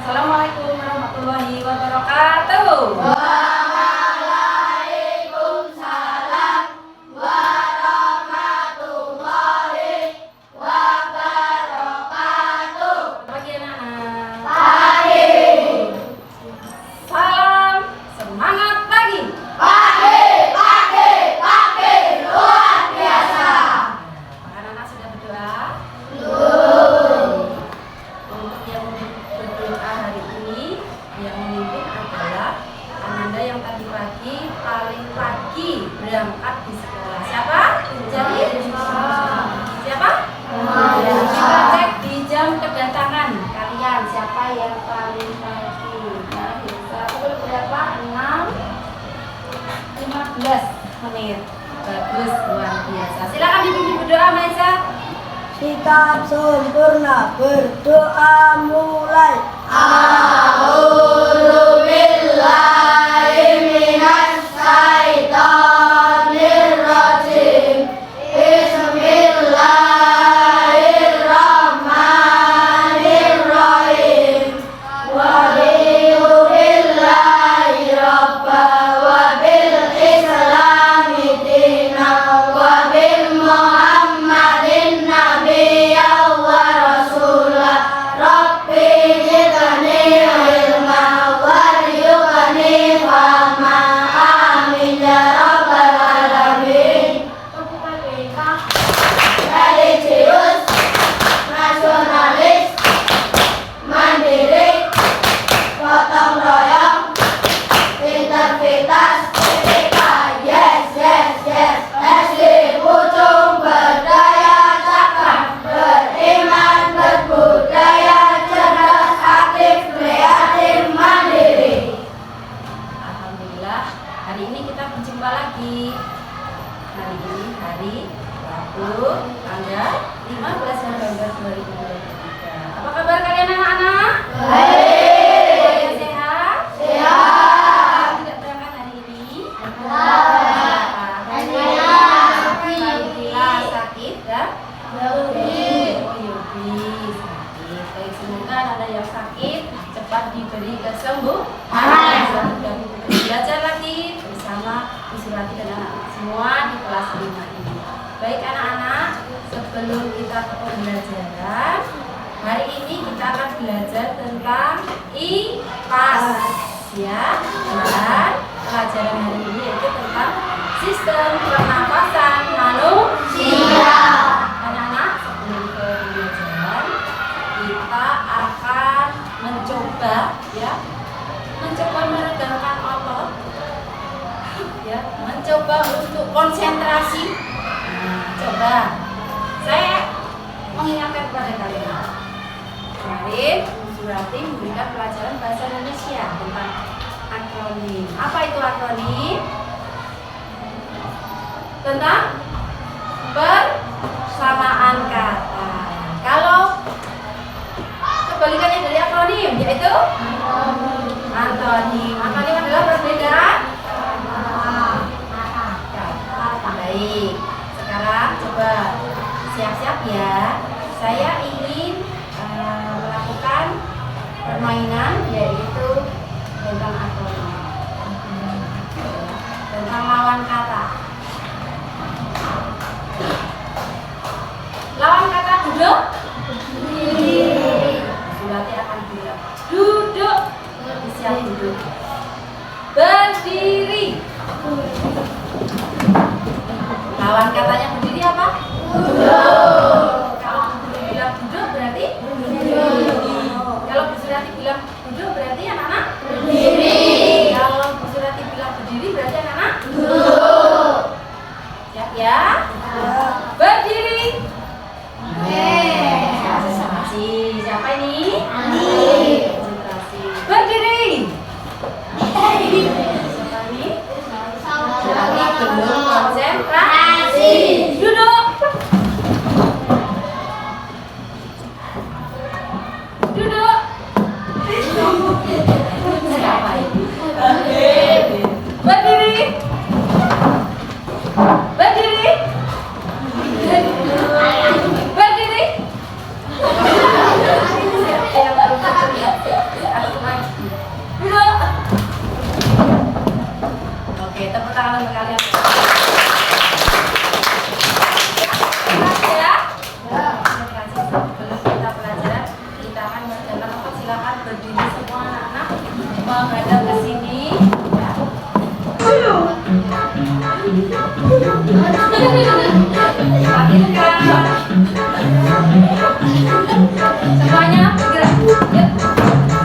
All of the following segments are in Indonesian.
Assalamualaikum warahmatullahi wabarakatuh. Waalaikumsalam warahmatullahi wabarakatuh. Pagi anak-anak. Pagi. Salam semangat pagi. Pagi luar biasa. Anak-anak sudah berdoa? Belum. Untuk yang berdoa hari ini, yang memimpin adalah Ananda yang tadi pagi paling pagi berangkat di sekolah. Siapa? Jadi siapa? Kita cek di jam kedatangan kalian siapa yang paling pagi. Nah, bisa pukul berapa? 6:15 menit. Bagus, luar biasa. Silakan dipimpin berdoa, Maisa. Sikap sempurna, berdoa mulai. A'udzu billahi minas syaitonir rajim. Bismillahirrahmanirrahim. Wa billahi rabba wa bil islami dina wa bil muhammadin nabiyya wa rasulah. Rabbi zidni ilma warzuqni fahma. Amin ya rabbal alamin. Religius, nasionalis, mandiri, gotong royong, integritas, etika, yes. SD pucung berdaya cakap, beriman, berbudaya, cerdas, aktif, kreatif, mandiri. Alhamdulillah, hari ini kita berjumpa lagi. Hari ini hari Rabu, tanggal 15 November 2023. Apa kabar kalian anak-anak? Baik. Kalian sehat? Sehat. Tidak berangkat hari ini? Sehat. Alhamdulillah, sakit dan? Sakit. Oh, sakit. Baik, semoga ada yang sakit cepat diberi kesembuhan. Dan belajar lagi bersama Bu Surati dan anak-anak semua di kelas 5 ini. Baik anak-anak, sebelum kita ke pembelajaran, hari ini kita akan belajar tentang IPAS ya. Dan pelajaran hari ini yaitu tentang sistem pernapasan manusia. Anak-anak, sebelum ke pembelajaran, kita akan mencoba meregangkan otot ya, mencoba untuk konsentrasi. Coba saya mengingatkan kepada kalian, kemarin Bu Surati memberikan pelajaran bahasa Indonesia tentang akronim. Apa itu akronim? Tentang persamaan kata. Kalau kebalikannya dari akronim yaitu antonim. Antonim adalah perbedaan kata. Baik, sekarang coba siap-siap ya. Saya ingin melakukan permainan yaitu tentang akronim, tentang lawan kata. Lawan kata duduk. Surati akan bilang duduk. Siap duduk. Berdiri. Lawan katanya berdiri apa? Duduk. Kalau Bu bilang duduk berarti berdiri. Kalau Bu Surati bilang duduk berarti anak-anak berdiri. Kalau Bu Surati bilang berdiri berarti anak-anak duduk. Siap ya? Berdiri. Konsentrasi. Siapa ini? Konsentrasi. Berdiri. Siapa ini? Berarti belum konsentrasi. Duduk. Duduk. Siapa ini? Berdiri. Berdiri. Berdiri. menghadap ke sini. Ya. Lakukan. Semuanya bergerak. Yuk.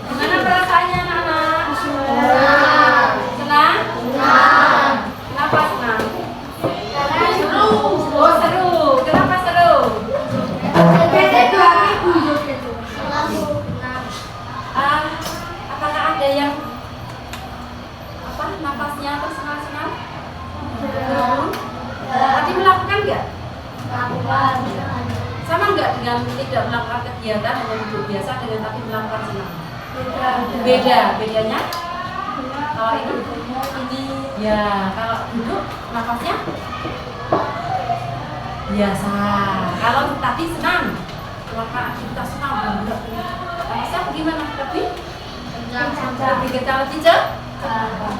Gimana perasaannya anak-anak? Senang? Kenapa senang? Oh seru. Kenapa seru? Apakah ada yang napasnya tersengal-sengal? Tadi melakukan nggak? Sama nggak dengan tidak melakukan kegiatan hanya duduk biasa dengan tadi melakukan senam? Bedanya? Kalau ini ya, kalau duduk nafasnya biasa. Kalau tadi senam melakukan aktivitas senam, nafasnya bagaimana? Lebih kencang, lebih cepat.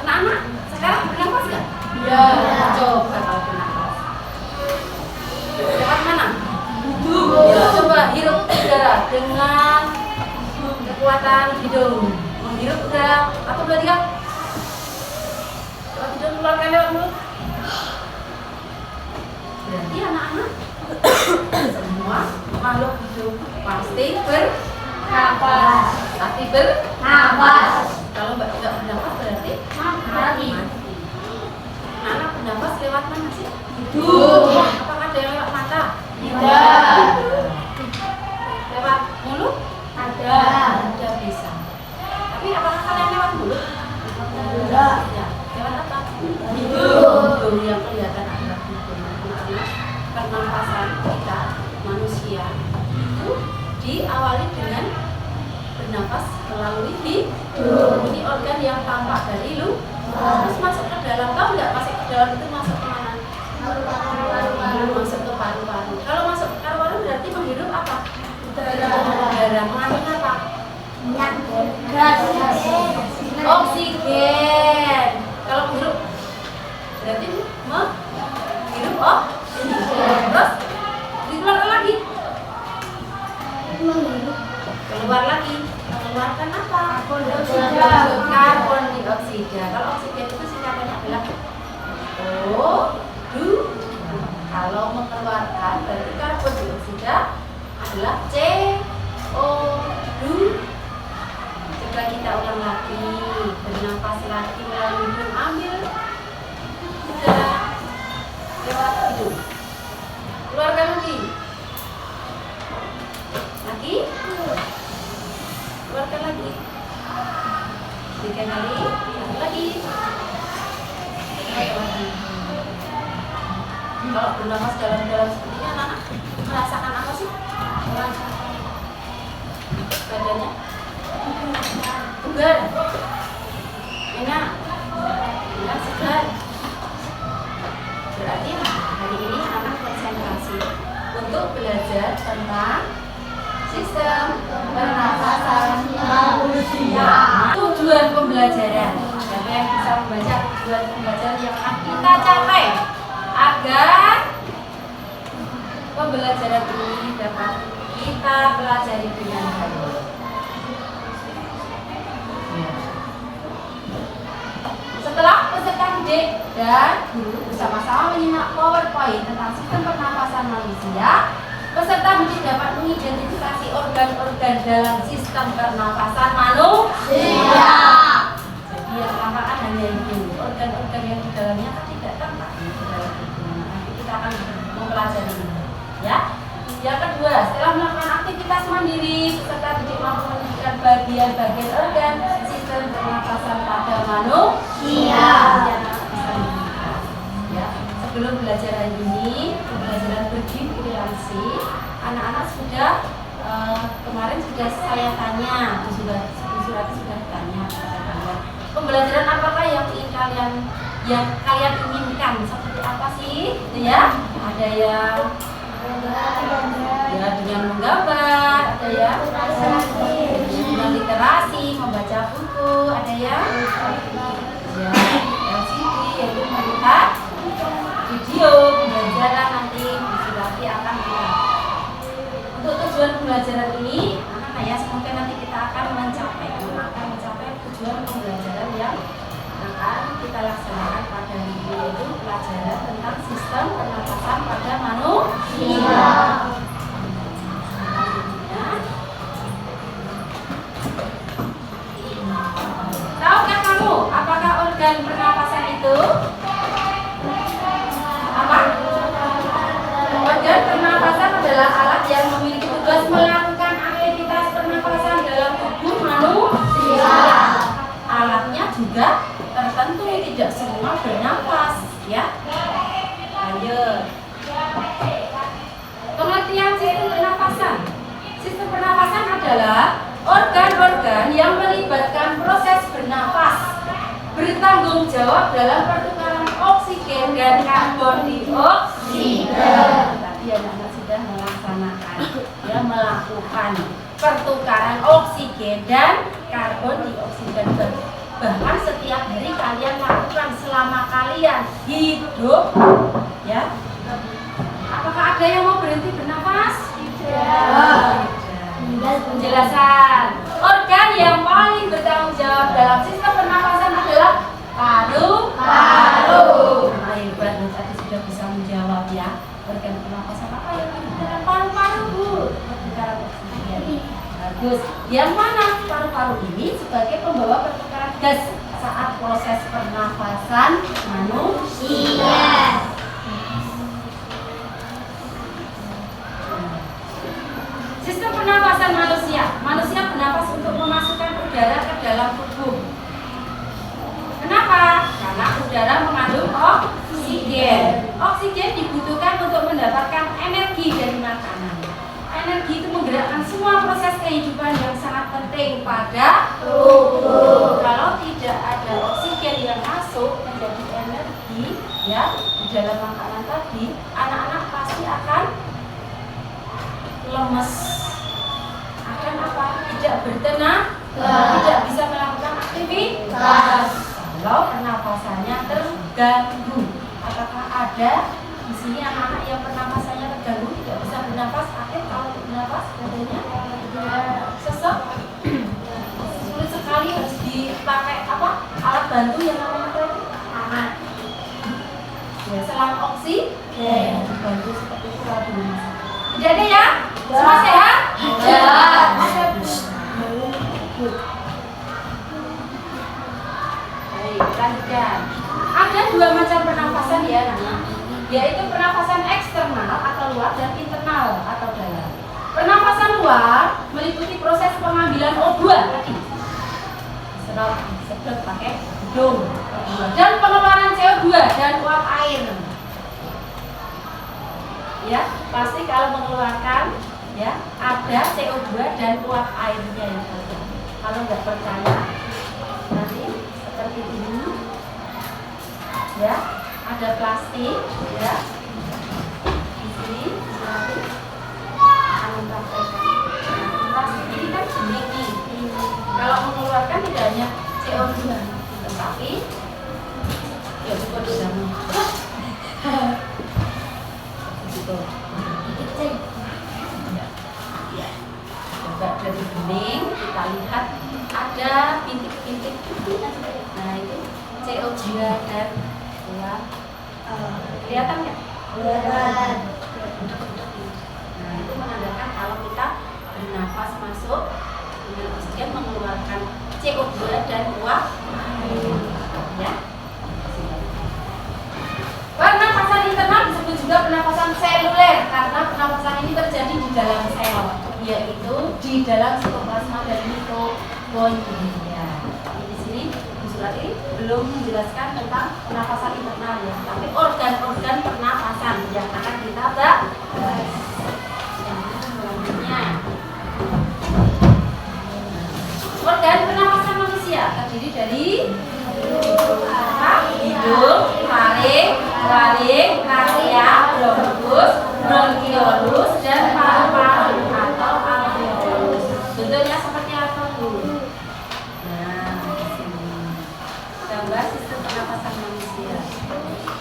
Anak-anak sekarang bernafas nggak? Ya. Coba kalau bernafas. Lewat mana? Ya, coba hirup udara dengan kekuatan hidung. Menghirup udara. 1, 2, 3. Kalau hidung keluarkan lewat mulut. Berarti anak-anak semua makhluk hidup pasti bernafas. Pasti bernafas. Kalau nggak bernafas berarti mati. Anak bernafas lewat mana sih? Hidung. Apakah ada yang lewat mata? Tidak. Lewat mulut? Ada. Ada bisa. Tapi apakah kalian lewat mulut? Tidak. Ya. Lewat apa? Hidung. Hidung yang kelihatan adalah hidung. Karena pernapasan kita manusia itu diawali dengan bernafas melalui hidung. Ini organ yang tampak dari luar. Terus masuk ke dalam, tahu nggak masuk ke dalam itu masuk ke mana? Masuk ke paru-paru. Kalau masuk ke paru-paru berarti menghirup apa? Udara. Mengandung apa? Oksigen. Kalau menghirup berarti menghirup oksigen. Terus dikeluarkan lagi. Keluar lagi. Mengeluarkan apa? Karbon dioksida. Kalau oksigen itu singkatannya adalah O, Kalau mengeluarkan berarti karbon dioksida adalah CO2. Coba kita ulang lagi, bernafas lagi melalui hidung, ambil udara lewat hidung, keluarkan lagi, keluarkan lagi, 3 kali, 1 lagi, lagi. Kalau bernafas dalam-dalam seperti ini, anak-anak merasakan apa sih? Badannya bugar, enak, segar. Berarti hari ini anak konsentrasi untuk belajar tentang sistem pernafasan manusia. Tujuan pembelajaran, siapa yang bisa membaca tujuan pembelajaran yang akan kita capai agar pembelajaran ini dapat kita pelajari dengan baik. Setelah peserta didik dan guru bersama-sama menyimak PowerPoint tentang sistem pernapasan manusia, peserta didik dapat mengidentifikasi organ-organ dalam sistem pernapasan manusia. Jadi yang tampak hanya itu, organ-organ yang di dalamnya kan tidak tampak di dalam itu. Nanti kita akan mempelajari itu, ya. Yang kedua, setelah melakukan aktivitas mandiri, peserta didik mampu menentukan bagian-bagian organ sistem pernapasan pada manusia. Ya, sebelum belajar hari ini, pembelajaran berdiskriminasi, anak-anak sudah kemarin sudah saya tanya, sudah tanya kepada kalian, pembelajaran apakah yang kalian inginkan, seperti apa sih? Ya, ada yang ya dengan menggambar, ada yang dengan literasi, membaca buku, ada yang ya LCD, yaitu melihat video pembelajaran. Nanti nanti akan kita untuk tujuan pembelajaran ini, anak-anak ya, semoga nanti kita akan mencapai tujuan pembelajaran yang akan kita laksanakan pada hari ini, yaitu pelajaran tentang sistem pernapasan pada manusia. Tahukah kamu apakah organ pernapasan itu? Apa? Organ pernapasan adalah alat yang memiliki tugas melakukan aktivitas pernapasan dalam tubuh manusia. Alatnya juga tertentu, tidak semua bernafas, ya. Lanjut. Pengertian sistem pernapasan. Sistem pernapasan adalah organ-organ yang melibatkan proses bernafas, bertanggung jawab dalam pertukaran oksigen dan karbon dioksida. Tadi anak-anak sudah melaksanakan, ya, melakukan pertukaran oksigen dan karbon dioksida. Bahkan setiap hari kalian lakukan selama kalian hidup, ya. Apakah ada yang mau berhenti bernafas? Tidak. Penjelasan. Organ yang paling bertanggung jawab dalam sistem pernapasan adalah paru-paru. Nah, hebat, tadi sudah bisa menjawab, ya. Organ pernapasan apa yang dalam paru-paru, Bu? Pertukaran oksigen. Bagus. Yang mana paru-paru ini sebagai pembawa pertukaran gas saat proses pernapasan manusia. Sistem pernapasan manusia. Manusia bernafas untuk memasukkan udara ke dalam tubuh. Kenapa? Karena udara mengandung oksigen. Oksigen dibutuhkan untuk mendapatkan energi dari makanan. Energi itu menggerakkan semua proses kehidupan yang sangat penting pada tubuh. Kalau tidak ada oksigen yang masuk menjadi energi, ya, di dalam makanan tadi, anak-anak pasti akan lemes, akan apa? Tidak bertenaga, tidak bisa melakukan aktivitas. Kalau pernapasannya terganggu, apakah ada di sini anak-anak yang pernapasannya terganggu, tidak bisa bernafas? Akhir kalau bernafas badannya sesek, sulit sekali, harus dipakai apa? Alat bantu yang namanya apa? Ya, selang oksigen. Bagus seperti itu kalau di rumah. Tidak ada ya? Semua sehat? Ya. Baik, lanjutkan. Ada dua macam pernafasan ya, Nana, yaitu pernafasan eksternal atau luar dan internal atau dalam. Pernafasan luar meliputi proses pengambilan O2 tadi, sedot pakai hidung, dan pengeluaran CO2 dan uap air. Ya, pasti kalau mengeluarkan ya ada CO2 dan uap airnya yang ada. Kalau nggak percaya, nanti seperti ini, ya, ada plastik, ya, di sini nanti akan praktekkan. Nah, plastik ini kan dingin. Kalau mengeluarkan tidak hanya CO2, tetapi ya juga bisa coba dari bening kita lihat ada bintik-bintik putih. Nah itu CO2 dan uap. Kelihatan nggak? Kelihatan. Nah itu menandakan kalau kita bernafas masuk dengan oksigen mengeluarkan CO2 dan uap. Ya. Pernapasan internal disebut juga pernapasan seluler karena pernapasan ini terjadi di dalam sel, yaitu di dalam sitoplasma dan mitokondria. Di sini di surat ini belum menjelaskan tentang pernapasan internal ya, tapi organ-organ pernapasan yang akan kita bahas. Selanjutnya, organ pernapasan manusia terdiri dari hidung, laring, trachea, bronkus, bronkiolus, dan paru-paru atau alveolus. Bentuknya seperti apa, Bu? Nah, di sini gambar sistem pernapasan manusia.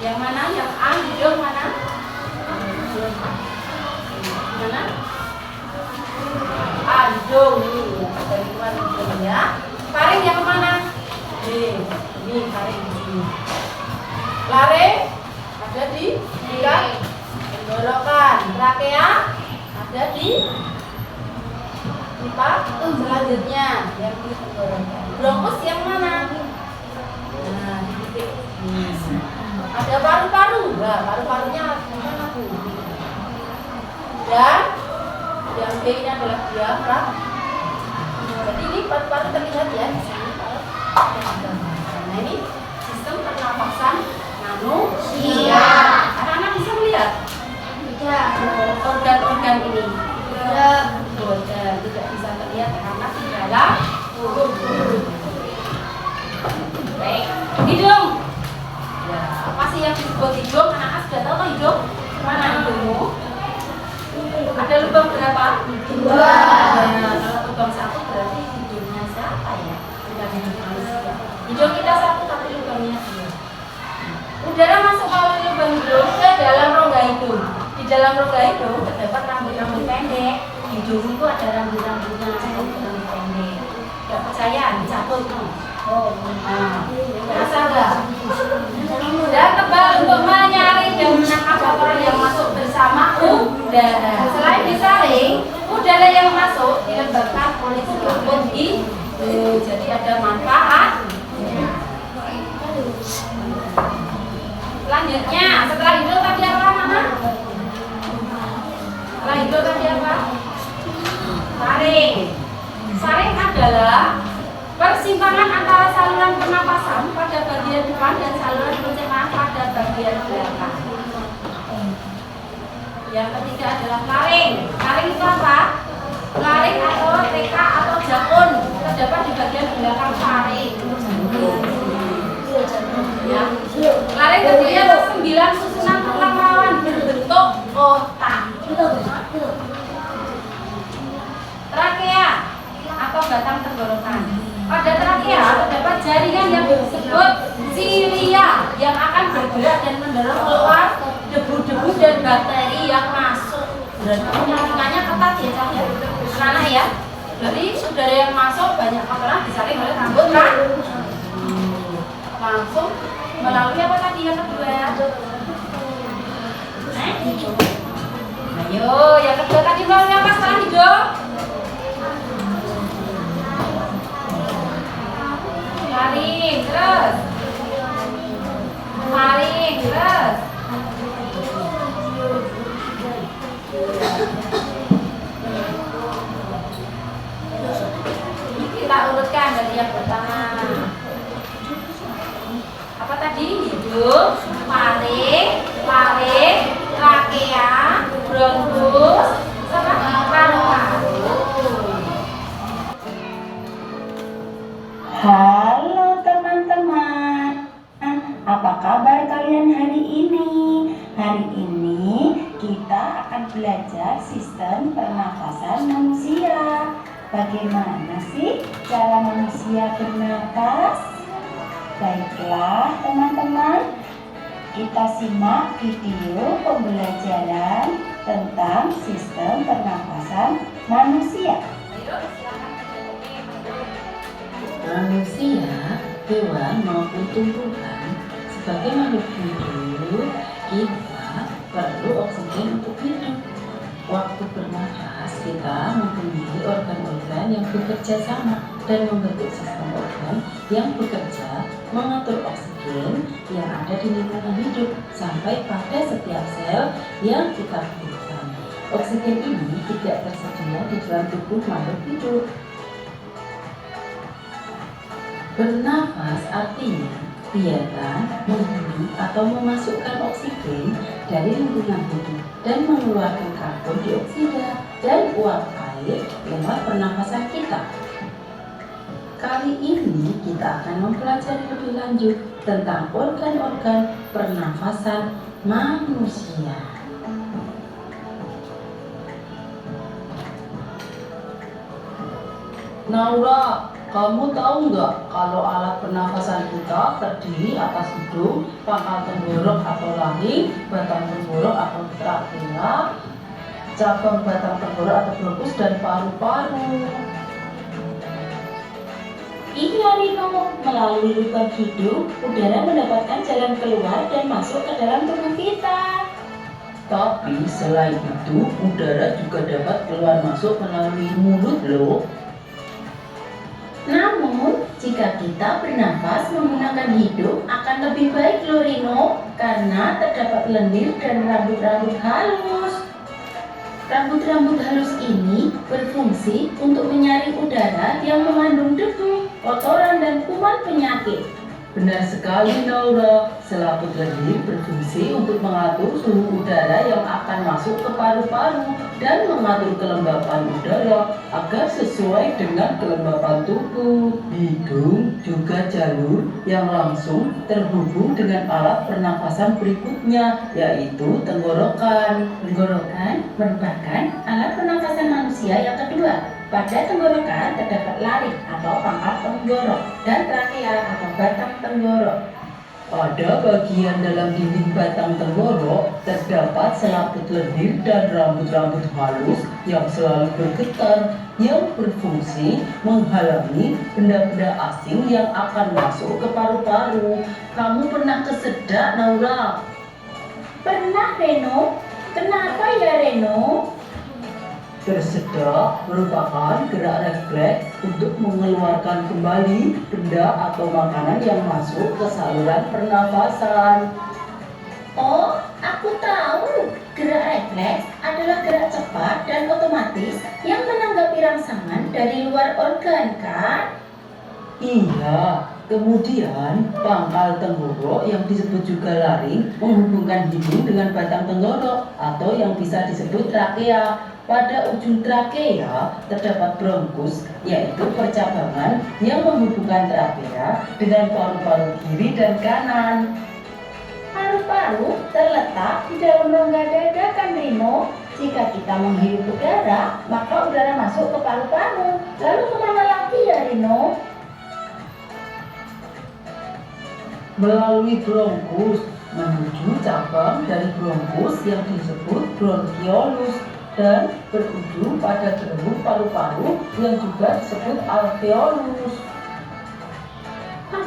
Yang mana? Yang A, hidung mana? Mana? A, hidung ini dari luar hidung ya. Paring yang mana? B, ini paring di sini. Laring ada di tenggorokan. Trachea ada di pipa selanjutnya yang di tenggorokan. Bronkus yang mana? Nah, di titik ini. Ada paru-paru. Nah, paru-parunya mana tuh? Dan yang B ini adalah diafragma. Jadi ini paru-paru terlihat ya di sini. Nah ini sistem pernapasan manusia. Anak-anak bisa melihat organ-organ ini? Tidak bisa terlihat karena di dalam tubuh. Baik, hidung. Ya, apa sih yang disebut hidung? Anak-anak sudah tahu kan hidung? Mana hidungmu? Ada lubang berapa? 2. Nah, kalau lubang 1 berarti hidungnya siapa ya? Bukan hidung manusia. Hidung kita 1 tapi lubangnya 2. Udara masuk melalui lubang hidung ke dalam rongga hidung. Di dalam rongga hidung terdapat rambut-rambut pendek. Hidung itu ada rambut-rambutnya, rambut pendek. Gak percaya? Dicabut no? Oh, nah, rasa enggak? Dan tebal untuk menyaring dan menangkap kotoran yang masuk bersama udara. Selain disaring, udara yang masuk dilembabkan oleh selaput hidung. Jadi ada manfaat. Selanjutnya, setelah hidung tadi apa, Mama? Setelah hidung tadi apa? Saring. Saring adalah persimpangan antara saluran pernapasan pada bagian depan dan saluran pencernaan pada bagian belakang. Yang ketiga adalah laring. Laring itu apa? Laring atau TK atau jakun terdapat di bagian belakang faring. Ya. Laring terdiri atas 9 susunan tulang rawan berbentuk otak. Trakea atau batang tenggorokan. Pada trakea terdapat jaringan yang disebut silia yang akan bergerak dan mendorong keluar debu-debu dan bakteri yang masuk. Berarti penyaringannya ketat ya, Cak ya. Anak ya. Jadi udara yang masuk banyak kotoran disaring oleh rambut kan? Langsung melalui apa tadi yang kedua? Ayo, yang kedua tadi melalui apa setelah hidung? Taring, terus. Taring, terus. Kita urutkan dari yang pertama. Apa tadi? Hidung, taring, trakea, bronkus, sama paru-paru. Halo teman-teman, apa kabar kalian hari ini? Hari ini kita akan belajar sistem pernafasan manusia. Bagaimana sih cara manusia bernapas? Baiklah teman-teman, kita simak video pembelajaran tentang sistem pernafasan manusia. Ayo, silakan. Manusia, hewan maupun tumbuhan, sebagai makhluk hidup, kita perlu oksigen untuk hidup. Waktu bernafas, kita mempunyai organ-organ yang bekerja sama dan membentuk sistem organ yang bekerja mengatur oksigen yang ada di lingkungan hidup sampai pada setiap sel yang kita butuhkan. Oksigen ini tidak tersedia di dalam tubuh makhluk hidup. Bernafas artinya biarkan, memberi atau memasukkan oksigen dari lingkungan hidup dan mengeluarkan karbon dioksida dan uap air lewat pernafasan kita. Kali ini kita akan mempelajari lebih lanjut tentang organ-organ pernafasan manusia. Naura, kamu tahu nggak kalau alat pernafasan kita terdiri atas hidung, pangkal tenggorok atau lahing, batang tenggorok atau trakea, cabang batang tenggorok atau bronkus, dan paru-paru. Iya Rino, melalui lubang hidung, udara mendapatkan jalan keluar dan masuk ke dalam tubuh kita. Tapi selain itu, udara juga dapat keluar masuk melalui mulut loh. Namun, jika kita bernafas menggunakan hidung akan lebih baik loh Rino, karena terdapat lendir dan rambut-rambut halus. Rambut-rambut halus ini berfungsi untuk menyaring udara yang mengandung debu, kotoran, dan kuman penyakit. Benar sekali Naura, selaput lendir berfungsi untuk mengatur suhu udara yang akan masuk ke paru-paru dan mengatur kelembapan udara agar sesuai dengan kelembapan tubuh. Hidung juga jalur yang langsung terhubung dengan alat pernafasan berikutnya, yaitu tenggorokan. Tenggorokan merupakan alat pernafasan manusia yang kedua. Pada tenggorokan terdapat laring atau pangkal tenggorok dan trakea atau batang tenggorok. Pada bagian dalam dinding batang tenggorok terdapat selaput lendir dan rambut-rambut halus yang selalu bergetar yang berfungsi menghalangi benda-benda asing yang akan masuk ke paru-paru. Kamu pernah kesedak, Naura? Pernah Reno? Kenapa ya Reno? Bersedak merupakan gerak refleks untuk mengeluarkan kembali benda atau makanan yang masuk ke saluran pernafasan. Oh, aku tahu. Gerak refleks adalah gerak cepat dan otomatis yang menanggapi rangsangan dari luar organ, kan? Iya, kemudian pangkal tenggorok yang disebut juga laring menghubungkan hidung dengan batang tenggorok atau yang bisa disebut trakea. Pada ujung trakea terdapat bronkus, yaitu percabangan yang menghubungkan trakea dengan paru-paru kiri dan kanan. Paru-paru terletak di dalam rongga dada kan Rino? Jika kita menghirup udara, maka udara masuk ke paru-paru. Lalu kemana lagi ya Rino? Melalui bronkus menuju cabang dari bronkus yang disebut bronkiolus dan berujung pada gelembung paru-paru yang juga disebut alveolus.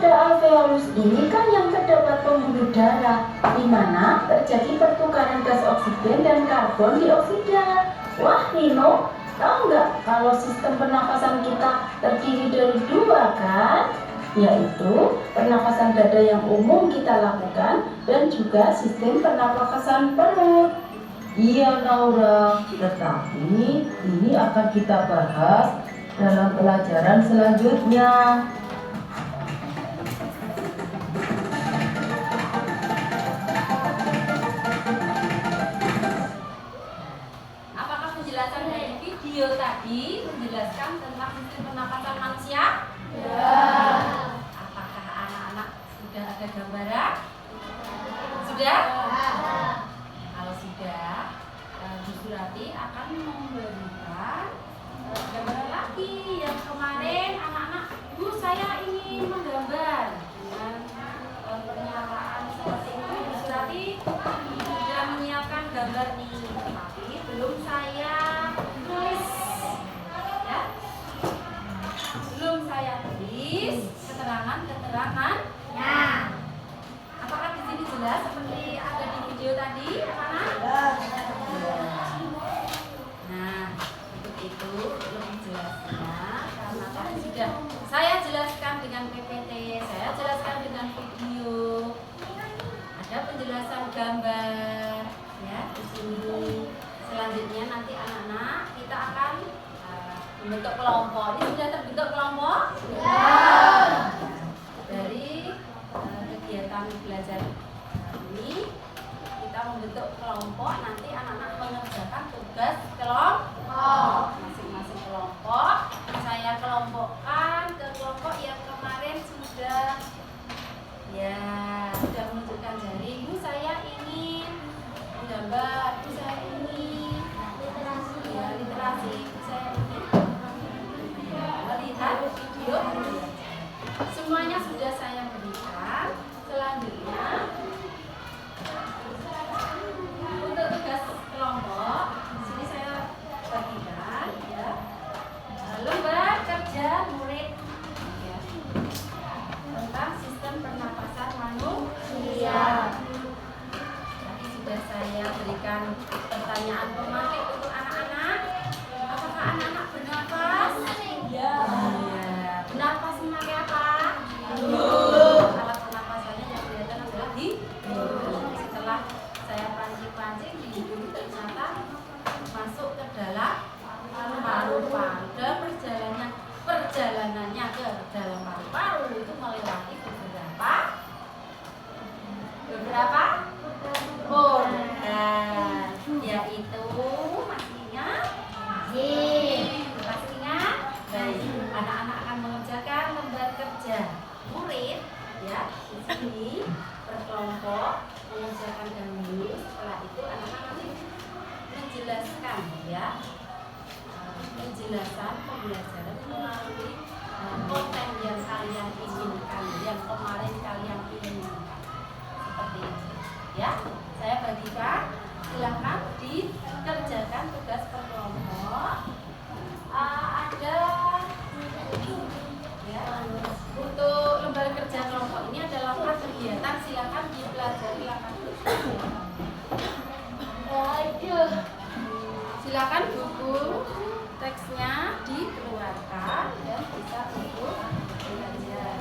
pada alveolus ini kan yang terdapat pembuluh darah, di mana terjadi pertukaran gas oksigen dan karbon dioksida. Wah, Nino, tahu nggak kalau sistem pernafasan kita terdiri dari dua kan? Yaitu pernafasan dada yang umum kita lakukan dan juga sistem pernafasan perut. Iya Naura, tetapi ini akan kita bahas dalam pelajaran selanjutnya. Apakah penjelasan dari video tadi menjelaskan tentang sistem pernapasan manusia? Ya. Apakah anak-anak sudah ada gambaran? Sudah? Kalau sudah, Bu Surati akan memberikan gambaran lagi. Yang kemarin anak-anak, Bu saya ingin menggambar dengan pernyataan seperti ini. Bu Surati sudah menyiapkan gambar nih, tapi belum saya tulis, ya. Belum saya tulis keterangan-keterangan. Apakah di sini jelas seperti ada di video tadi, anak-anak? Nah, untuk itu lebih jelasnya karena tadi sudah saya jelaskan dengan PPT, saya jelaskan dengan video, ada penjelasan gambar, ya di sini. Selanjutnya nanti anak-anak kita akan membentuk kelompok. Ini sudah terbentuk kelompok? Dari kegiatan belajar ini kita membentuk kelompok. Nanti anak-anak mengerjakan tugas kelompok. Masing-masing kelompok saya kelompokkan ke kelompok yang kemarin sudah menunjukkan jari. Bu saya ingin menggambar, Bu saya ingin literasi, Bu saya ingin melihat video. Semuanya sudah saya berikan. Selanjutnya untuk tugas kelompok, sini saya bagikan, ya, lembar kerja murid, ya, tentang sistem pernapasan manusia. Tadi sudah saya berikan pertanyaan pemakai untuk anak-anak. Apakah anak-anak bernafas? Ya. Bernafas memakai apa? Alat pernapasannya yang kelihatan adalah hidung. Setelah saya pancing-pancing di hidung ternyata masuk ke dalam paru-paru. Dan perjalanannya ke dalam paru-paru itu melewati beberapa organ, yaitu masih ingat? Masih ingat? Baik, anak-anak akan mengerjakan lembar kerja murid, ya, di sini berkelompok mengerjakan dahulu. Setelah itu anak-anak nanti menjelaskan, ya, penjelasan pembelajaran melalui konten yang kalian inginkan, yang kemarin kalian inginkan, seperti itu, ya. Saya bagikan, silahkan dikerjakan tugas per kelompok. Ada, ya, untuk lembar kerja kelompok ini ada 8 kegiatan, silahkan dipelajari 8 silakan buku teksnya dikeluarkan dan bisa untuk belajar.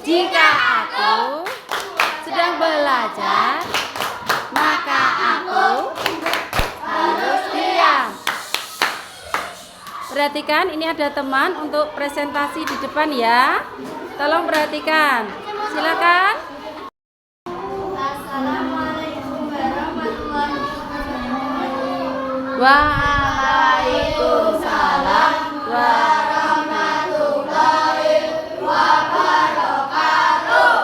Jika aku sedang belajar, maka aku harus diam. Perhatikan, ini ada teman untuk presentasi di depan ya. Tolong perhatikan. Silakan. Assalamualaikum warahmatullahi wabarakatuh. Waalaikumsalam warahmatullahi wabarakatuh.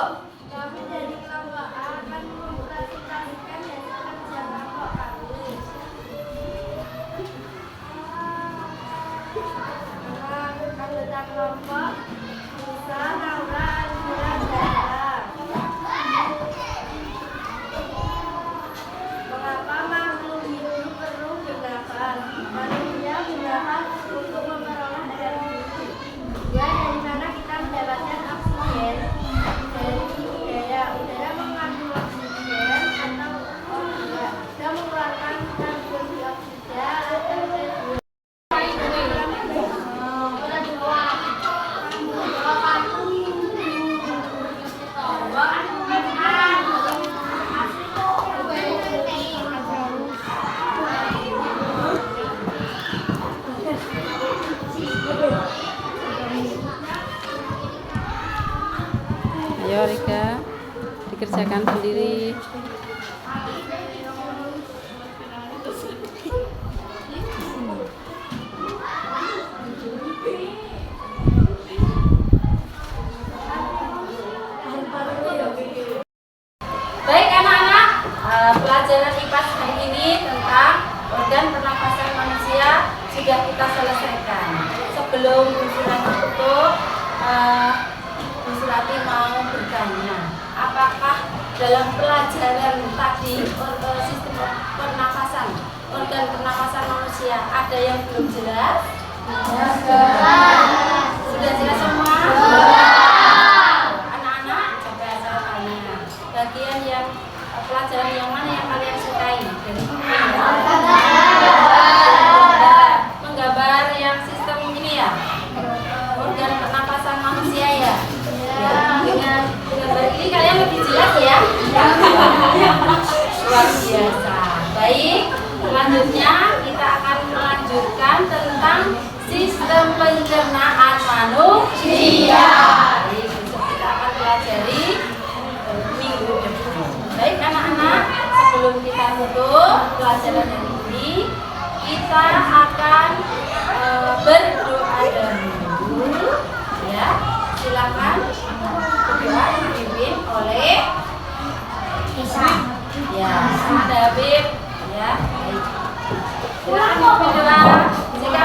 Kami dari kelompok A akan mempresentasikan hasil kerja kelompok kami. Anggota kelompok Musa, Naura, Azura, Zahra. Mengapa makhluk hidup perlu bernafas? Manusia bernafas untuk memperoleh energi. Ya, dari mana kita mendapatkan oksigen? Dari udara. Udara mengandung oksigen atau enggak? Kita mengeluarkan karbon dioksida atau CO2. Ayo Rika, dikerjakan sendiri. Baik anak-anak, pelajaran IPA hari ini tentang organ pernafasan manusia sudah kita selesaikan. Sebelum Bu Surati tutup, Bu Surati mau bertanya, apakah dalam pelajaran tadi sistem pernafasan, organ pernafasan manusia ada yang belum jelas? Sudah jelas semua? Anak-anak, coba saya tanya, bagian yang pelajaran yang mana yang kalian sukai? Dari menggambar yang sistem ini ya, organ pernapasan manusia ya. Dengan gambar ini kalian lebih jelas ya. Luar biasa. Baik, selanjutnya kita akan melanjutkan tentang sistem pencernaan manusia. Baik, besok kita akan pelajari minggu depan. Baik anak-anak, sebelum kita tutup pelajaran hari ini, kita akan berdoa dahulu. Ya, silakan berdoa dipimpin oleh ya, ada Habib. Ya, baik. Silakan berdoa. Jika